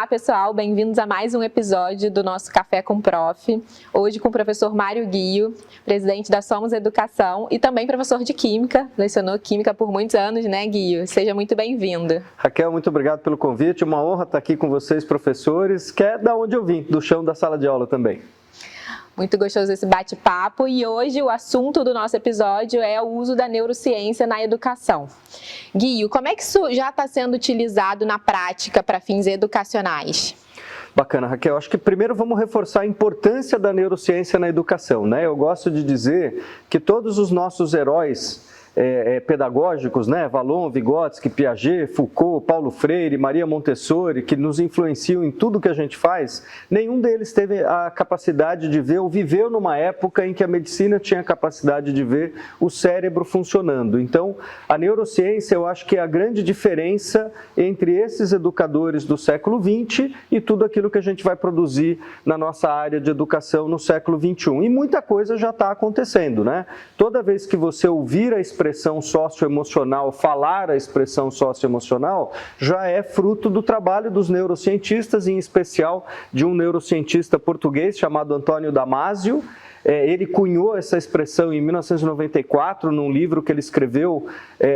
Olá, pessoal, bem-vindos a mais um episódio do nosso Café com Prof. Hoje com o professor Mário Ghio, presidente da Somos Educação e também professor de Química, lecionou Química por muitos anos, né, Ghio? Seja muito bem-vindo. Raquel, muito obrigado pelo convite, uma honra estar aqui com vocês, professores, que é da onde eu vim, do chão da sala de aula também. Muito gostoso esse bate-papo e hoje o assunto do nosso episódio é o uso da neurociência na educação. Ghio, como é que isso já está sendo utilizado na prática para fins educacionais? Bacana, Raquel. Acho que primeiro vamos reforçar a importância da neurociência na educação, né? Eu gosto de dizer que todos os nossos heróis pedagógicos, né? Valon, Vygotsky, Piaget, Foucault, Paulo Freire, Maria Montessori, que nos influenciam em tudo que a gente faz, nenhum deles teve a capacidade de ver ou viveu numa época em que a medicina tinha a capacidade de ver o cérebro funcionando. Então, a neurociência, eu acho que é a grande diferença entre esses educadores do século XX e tudo aquilo que a gente vai produzir na nossa área de educação no século XXI. E muita coisa já está acontecendo, né? Toda vez que você ouvir a expressão socioemocional, falar a expressão socioemocional, já é fruto do trabalho dos neurocientistas, em especial de um neurocientista português chamado Antônio Damasio. Ele cunhou essa expressão em 1994, num livro que ele escreveu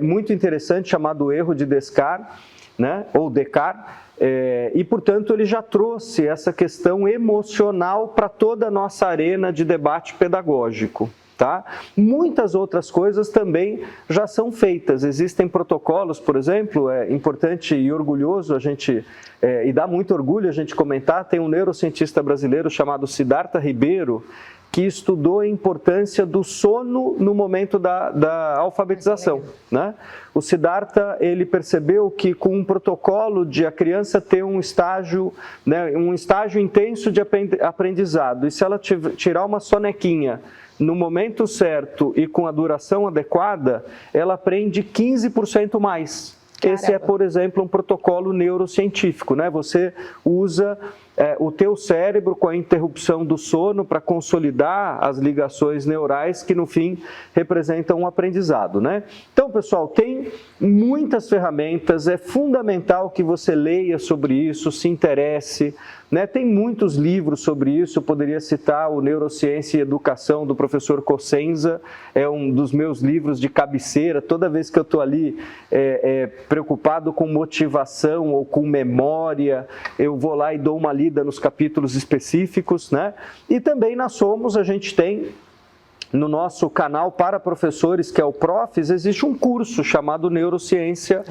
muito interessante, chamado O Erro de Descartes, né? Ou Descartes. E, portanto, ele já trouxe essa questão emocional para toda a nossa arena de debate pedagógico. Tá? Muitas outras coisas também já são feitas. Existem protocolos, por exemplo, é importante e orgulhoso a gente, e dá muito orgulho a gente comentar, tem um neurocientista brasileiro chamado Siddhartha Ribeiro, que estudou a importância do sono no momento da alfabetização, né? O Siddhartha, ele percebeu que com um protocolo de a criança ter um estágio, né, um estágio intenso de aprendizado, e se ela tirar uma sonequinha no momento certo e com a duração adequada, ela aprende 15% mais. Caramba. Esse é, por exemplo, um protocolo neurocientífico, né? Você usa o teu cérebro com a interrupção do sono para consolidar as ligações neurais que, no fim, representam um aprendizado, né? Então, pessoal, tem muitas ferramentas, é fundamental que você leia sobre isso, se interesse, né? Tem muitos livros sobre isso, eu poderia citar o Neurociência e Educação, do professor Cossenza, é um dos meus livros de cabeceira. Toda vez que eu estou ali preocupado com motivação ou com memória, eu vou lá e dou uma lida nos capítulos específicos, né? E também na Somos a gente tem, no nosso canal para professores, que é o Profs, existe um curso chamado Neurociência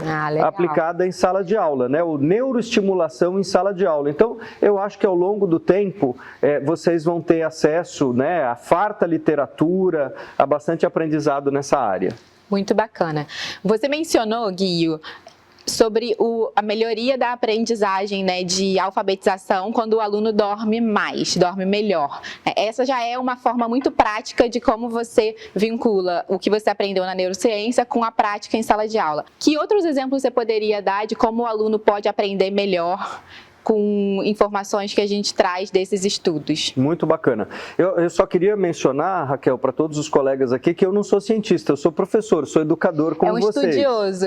aplicada em sala de aula, né? O Neuroestimulação em sala de aula. Então, eu acho que ao longo do tempo, vocês vão ter acesso, né, a farta literatura, a bastante aprendizado nessa área. Muito bacana. Você mencionou, Ghio, sobre a melhoria da aprendizagem, né, de alfabetização quando o aluno dorme mais, dorme melhor. Essa já é uma forma muito prática de como você vincula o que você aprendeu na neurociência com a prática em sala de aula. Que outros exemplos você poderia dar de como o aluno pode aprender melhor com informações que a gente traz desses estudos? Muito bacana. Eu só queria mencionar, Raquel, para todos os colegas aqui, que eu não sou cientista, eu sou professor, sou educador como vocês. Estudioso.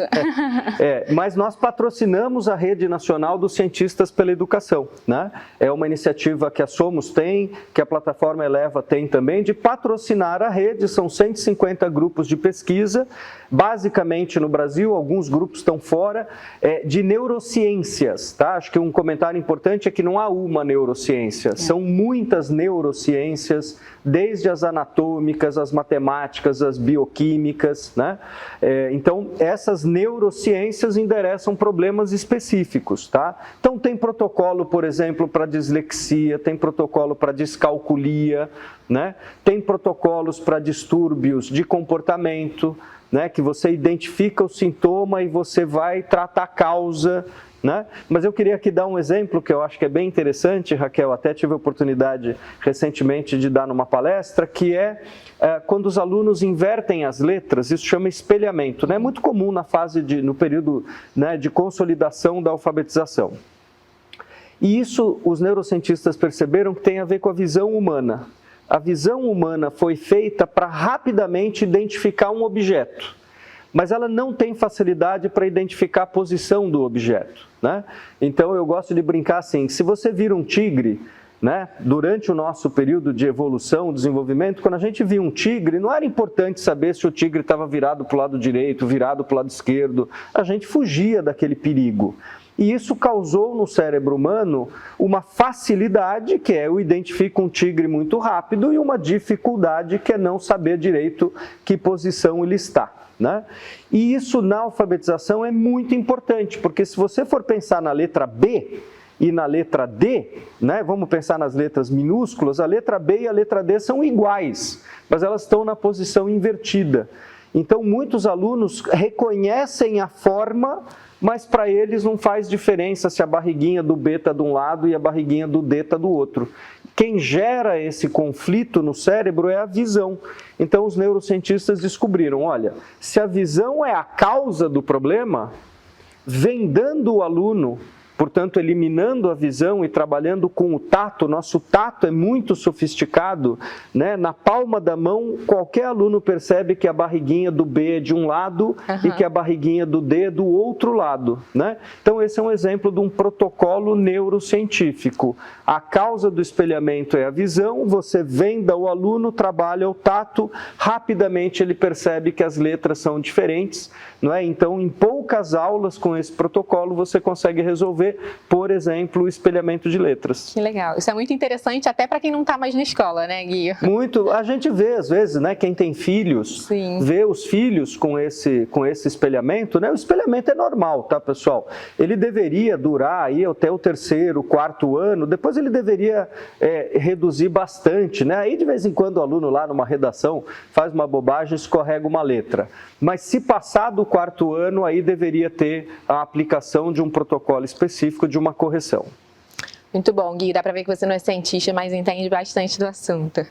Mas nós patrocinamos a Rede Nacional dos Cientistas pela Educação, né? É uma iniciativa que a Somos tem, que a plataforma Eleva tem também, de patrocinar a rede. São 150 grupos de pesquisa, basicamente no Brasil, alguns grupos estão fora, de neurociências, tá? Acho que um comentário importante é que não há uma neurociência, são muitas neurociências, desde as anatômicas, as matemáticas, as bioquímicas, né? Então, essas neurociências endereçam problemas específicos, tá? Então, tem protocolo, por exemplo, para dislexia, tem protocolo para descalculia, né? Tem protocolos para distúrbios de comportamento, né? Que você identifica o sintoma e você vai tratar a causa, né? Mas eu queria aqui dar um exemplo que eu acho que é bem interessante, Raquel, até tive a oportunidade recentemente de dar numa palestra, que quando os alunos invertem as letras, isso chama espelhamento, né? É muito comum no período, né, de consolidação da alfabetização. E isso os neurocientistas perceberam que tem a ver com a visão humana. A visão humana foi feita para rapidamente identificar um objeto. mas ela não tem facilidade para identificar a posição do objeto, né? Então eu gosto de brincar assim, se você vira um tigre, né, durante o nosso período de evolução, desenvolvimento, quando a gente via um tigre, não era importante saber se o tigre estava virado para o lado direito, virado para o lado esquerdo, a gente fugia daquele perigo. E isso causou no cérebro humano uma facilidade, que é eu identifico um tigre muito rápido, e uma dificuldade, que é não saber direito que posição ele está, né? E isso na alfabetização é muito importante, porque se você for pensar na letra B e na letra D, né, vamos pensar nas letras minúsculas, a letra B e a letra D são iguais, mas elas estão na posição invertida. Então muitos alunos reconhecem a forma, mas para eles não faz diferença se a barriguinha do B está de um lado e a barriguinha do D está do outro. Quem gera esse conflito no cérebro é a visão. Então os neurocientistas descobriram, olha, se a visão é a causa do problema, vendando o aluno, portanto, eliminando a visão e trabalhando com o tato, nosso tato é muito sofisticado, né? Na palma da mão, qualquer aluno percebe que a barriguinha do B é de um lado e que a barriguinha do D é do outro lado, né? Então, esse é um exemplo de um protocolo neurocientífico. A causa do espelhamento é a visão, você venda o aluno, trabalha o tato, rapidamente ele percebe que as letras são diferentes, não é? Então, em poucas aulas com esse protocolo, você consegue resolver, por exemplo, o espelhamento de letras. Que legal. Isso é muito interessante até para quem não está mais na escola, né, Gui? Muito. A gente vê, às vezes, né, quem tem filhos, sim, vê os filhos com esse espelhamento, né? O espelhamento é normal, tá, pessoal? Ele deveria durar aí até o 3º, 4º ano, depois ele deveria reduzir bastante, né? Aí, de vez em quando, o aluno lá numa redação faz uma bobagem, escorrega uma letra. Mas se passar do 4º ano, aí deveria ter a aplicação de um protocolo específico de uma correção. Muito bom, Gui. Dá para ver que você não é cientista, mas entende bastante do assunto.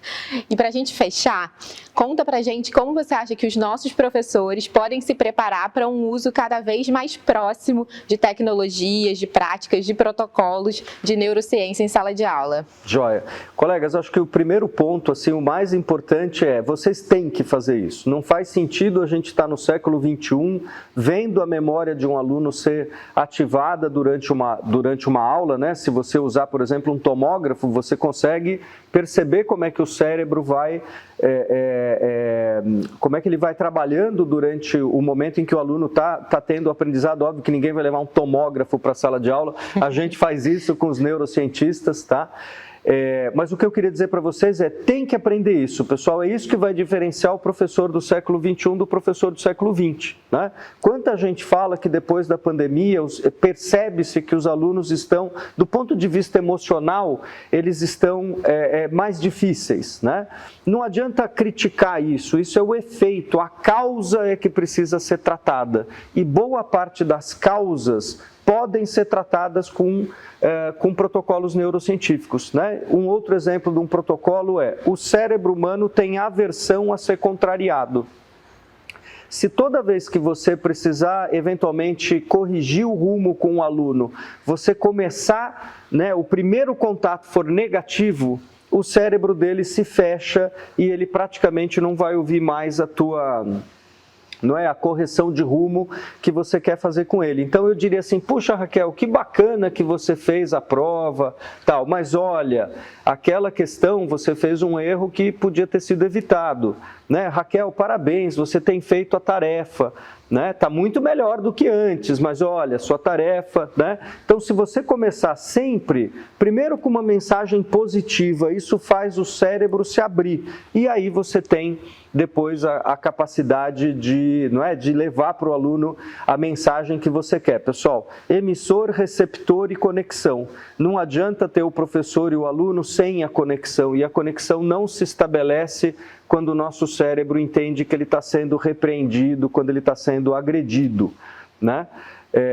E para a gente fechar, conta para a gente como você acha que os nossos professores podem se preparar para um uso cada vez mais próximo de tecnologias, de práticas, de protocolos de neurociência em sala de aula. Joia. Colegas, acho que o primeiro ponto, assim, o mais importante é, vocês têm que fazer isso. Não faz sentido a gente estar no século XXI vendo a memória de um aluno ser ativada durante uma aula, né? Se você usar, por exemplo, um tomógrafo, você consegue perceber como é que o cérebro vai, como é que ele vai trabalhando durante o momento em que o aluno está tendo aprendizado. Óbvio que ninguém vai levar um tomógrafo para a sala de aula, a gente faz isso com os neurocientistas, tá? Mas o que eu queria dizer para vocês é, tem que aprender isso, pessoal, é isso que vai diferenciar o professor do século XXI do professor do século XX, né? Quanta gente fala que depois da pandemia percebe-se que os alunos estão, do ponto de vista emocional, eles estão mais difíceis, né? Não adianta criticar isso, isso é o efeito, a causa é que precisa ser tratada, e boa parte das causas podem ser tratadas com protocolos neurocientíficos, né? Um outro exemplo de um protocolo é, o cérebro humano tem aversão a ser contrariado. Se toda vez que você precisar eventualmente corrigir o rumo com o aluno, você começar, né, o primeiro contato for negativo, o cérebro dele se fecha e ele praticamente não vai ouvir mais a correção de rumo que você quer fazer com ele. Então eu diria assim, puxa, Raquel, que bacana que você fez a prova, tal, mas olha, aquela questão você fez um erro que podia ter sido evitado, né? Raquel, parabéns, você tem feito a tarefa, né? Tá muito melhor do que antes, mas olha, sua tarefa, né? Então, se você começar sempre, primeiro com uma mensagem positiva, isso faz o cérebro se abrir, e aí você tem depois a capacidade de levar para o aluno a mensagem que você quer. Pessoal, emissor, receptor e conexão. Não adianta ter o professor e o aluno sem a conexão, e a conexão não se estabelece quando o nosso cérebro entende que ele está sendo repreendido, quando ele está sendo agredido, né?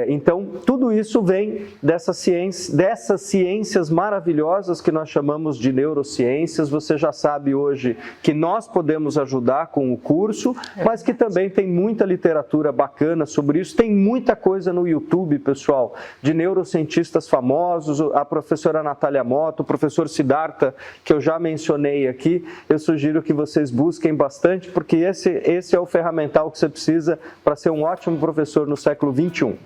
Então, tudo isso vem dessas ciências maravilhosas que nós chamamos de neurociências. Você já sabe hoje que nós podemos ajudar com o curso, mas que também tem muita literatura bacana sobre isso. Tem muita coisa no YouTube, pessoal, de neurocientistas famosos, a professora Natália Mota, o professor Siddhartha, que eu já mencionei aqui. Eu sugiro que vocês busquem bastante, porque esse é o ferramental que você precisa para ser um ótimo professor no século XXI.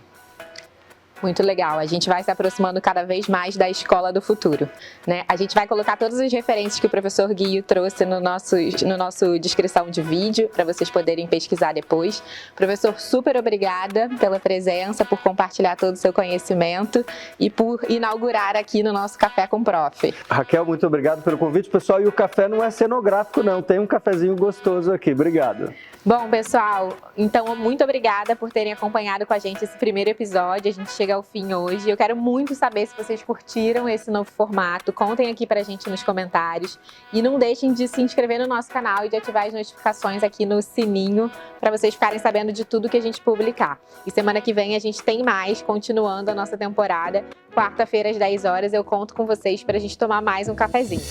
Muito legal, a gente vai se aproximando cada vez mais da escola do futuro, né? A gente vai colocar todas as referências que o professor Guio trouxe no nosso descrição de vídeo, para vocês poderem pesquisar depois. Professor, super obrigada pela presença, por compartilhar todo o seu conhecimento e por inaugurar aqui no nosso Café com Prof. Raquel, muito obrigado pelo convite, pessoal, e o café não é cenográfico não, tem um cafezinho gostoso aqui, obrigado. Bom, pessoal, então muito obrigada por terem acompanhado com a gente esse primeiro episódio. A gente chega ao fim hoje. Eu quero muito saber se vocês curtiram esse novo formato. Contem aqui pra gente nos comentários. E não deixem de se inscrever no nosso canal e de ativar as notificações aqui no sininho para vocês ficarem sabendo de tudo que a gente publicar. E semana que vem a gente tem mais, continuando a nossa temporada. Quarta-feira às 10 horas eu conto com vocês pra gente tomar mais um cafezinho.